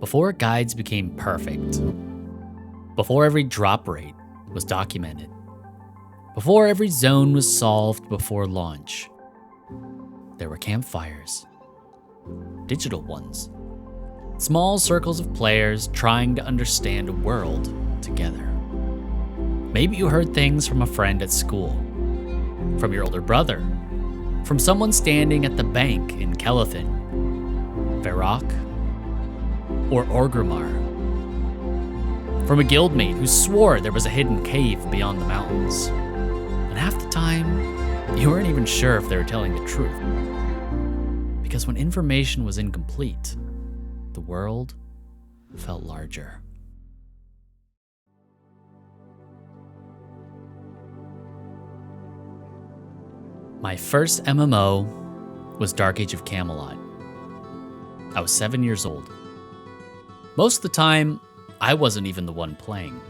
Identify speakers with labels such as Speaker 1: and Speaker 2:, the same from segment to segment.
Speaker 1: before guides became perfect, before every drop rate was documented, before every zone was solved before launch, there were campfires. Digital ones. Small circles of players trying to understand a world together. Maybe you heard things from a friend at school, from your older brother, from someone standing at the bank in Kelethin, Varrock, or Orgrimmar, from a guildmate who swore there was a hidden cave beyond the mountains. And half the time, you weren't even sure if they were telling the truth. Because when information was incomplete, the world felt larger. My first MMO was Dark Age of Camelot. I was 7 years old. Most of the time, I wasn't even the one playing.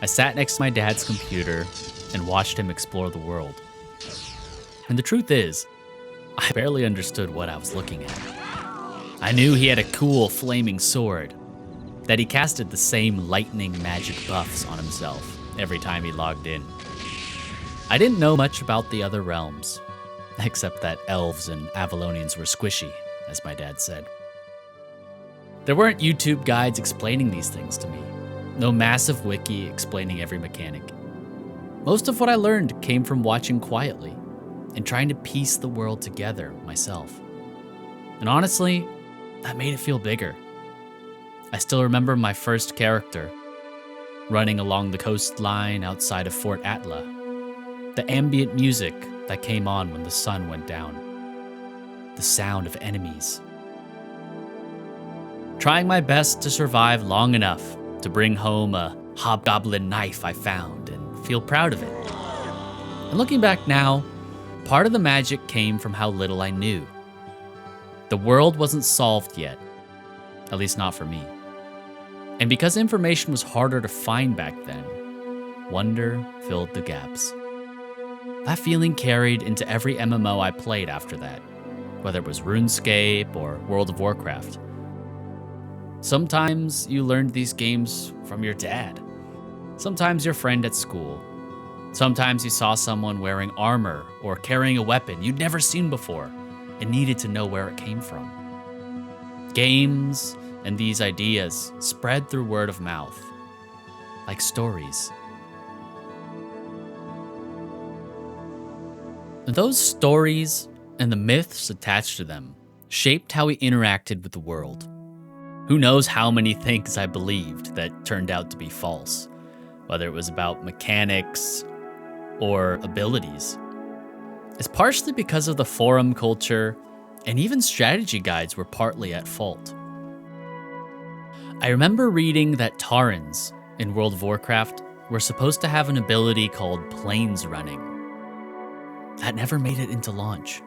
Speaker 1: I sat next to my dad's computer and watched him explore the world. And the truth is, I barely understood what I was looking at. I knew he had a cool flaming sword, that he casted the same lightning magic buffs on himself every time he logged in. I didn't know much about the other realms, except that elves and Avalonians were squishy, as my dad said. There weren't YouTube guides explaining these things to me, no massive wiki explaining every mechanic. Most of what I learned came from watching quietly and trying to piece the world together myself. And honestly, that made it feel bigger. I still remember my first character, running along the coastline outside of Fort Atla, the ambient music that came on when the sun went down, the sound of enemies. Trying my best to survive long enough to bring home a hobgoblin knife I found and feel proud of it. And looking back now, part of the magic came from how little I knew. The world wasn't solved yet, at least not for me. And because information was harder to find back then, wonder filled the gaps. That feeling carried into every MMO I played after that, whether it was RuneScape or World of Warcraft. Sometimes you learned these games from your dad. Sometimes your friend at school. Sometimes you saw someone wearing armor or carrying a weapon you'd never seen before and needed to know where it came from. Games and these ideas spread through word of mouth, like stories. And those stories and the myths attached to them shaped how we interacted with the world. Who knows how many things I believed that turned out to be false, whether it was about mechanics or abilities. It's partially because of the forum culture, and even strategy guides were partly at fault. I remember reading that Taurens in World of Warcraft were supposed to have an ability called plains running. That never made it into launch.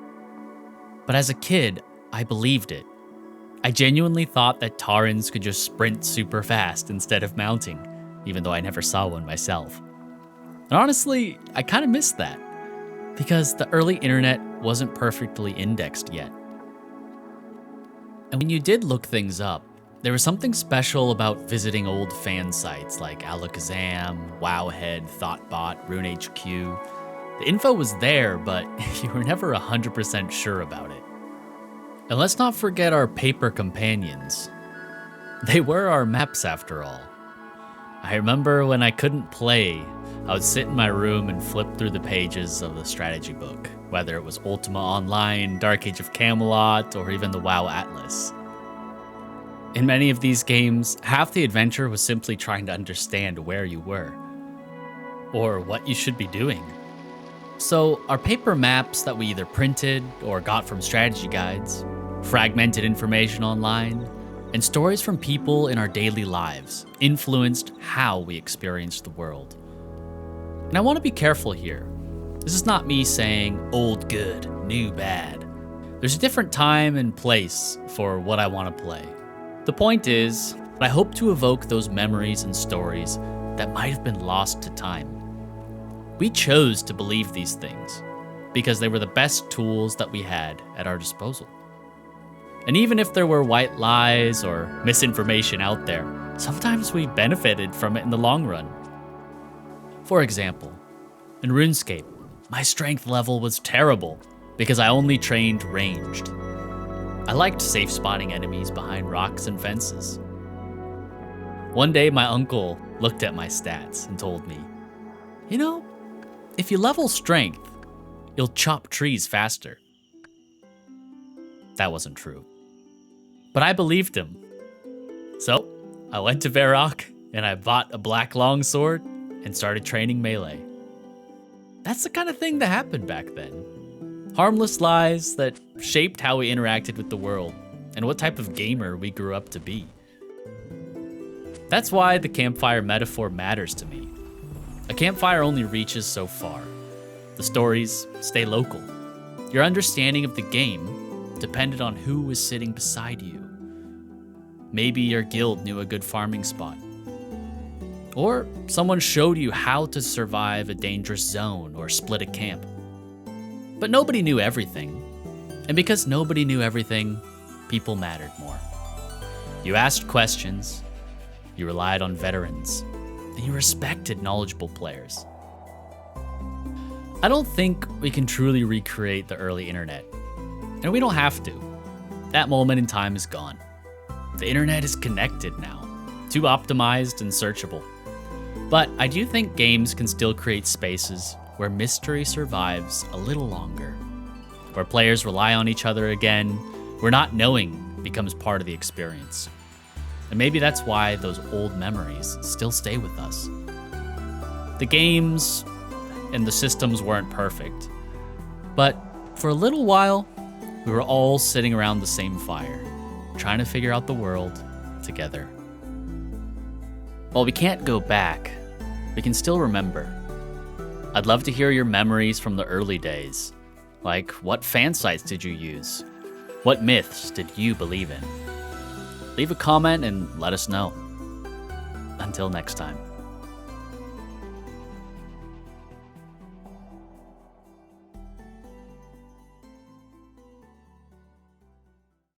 Speaker 1: But as a kid, I believed it. I genuinely thought that Taurens could just sprint super fast instead of mounting, even though I never saw one myself. And honestly, I kind of missed that, because the early internet wasn't perfectly indexed yet. And when you did look things up, there was something special about visiting old fan sites like Alakazam, Wowhead, Thoughtbot, RuneHQ. The info was there, but you were never 100% sure about it. And let's not forget our paper companions. They were our maps after all. I remember when I couldn't play, I would sit in my room and flip through the pages of the strategy book, whether it was Ultima Online, Dark Age of Camelot, or even the WoW Atlas. In many of these games, half the adventure was simply trying to understand where you were, or what you should be doing. So our paper maps that we either printed or got from strategy guides, fragmented information online, and stories from people in our daily lives influenced how we experienced the world. And I want to be careful here. This is not me saying old good, new bad. There's a different time and place for what I want to play. The point is, I hope to evoke those memories and stories that might have been lost to time. We chose to believe these things because they were the best tools that we had at our disposal. And even if there were white lies or misinformation out there, sometimes we benefited from it in the long run. For example, in RuneScape, my strength level was terrible because I only trained ranged. I liked safe spotting enemies behind rocks and fences. One day my uncle looked at my stats and told me, "You know, if you level strength, you'll chop trees faster." That wasn't true. But I believed him. So I went to Varrock and I bought a black longsword and started training melee. That's the kind of thing that happened back then. Harmless lies that shaped how we interacted with the world and what type of gamer we grew up to be. That's why the campfire metaphor matters to me. A campfire only reaches so far. The stories stay local. Your understanding of the game depended on who was sitting beside you. Maybe your guild knew a good farming spot. Or someone showed you how to survive a dangerous zone or split a camp. But nobody knew everything. And because nobody knew everything, people mattered more. You asked questions, you relied on veterans, and you respected knowledgeable players. I don't think we can truly recreate the early internet. And we don't have to. That moment in time is gone. The internet is connected now, too optimized and searchable. But I do think games can still create spaces where mystery survives a little longer, where players rely on each other again, where not knowing becomes part of the experience. And maybe that's why those old memories still stay with us. The games and the systems weren't perfect, but for a little while, we were all sitting around the same fire, trying to figure out the world together. While we can't go back, we can still remember. I'd love to hear your memories from the early days. Like, what fan sites did you use? What myths did you believe in? Leave a comment and let us know. Until next time.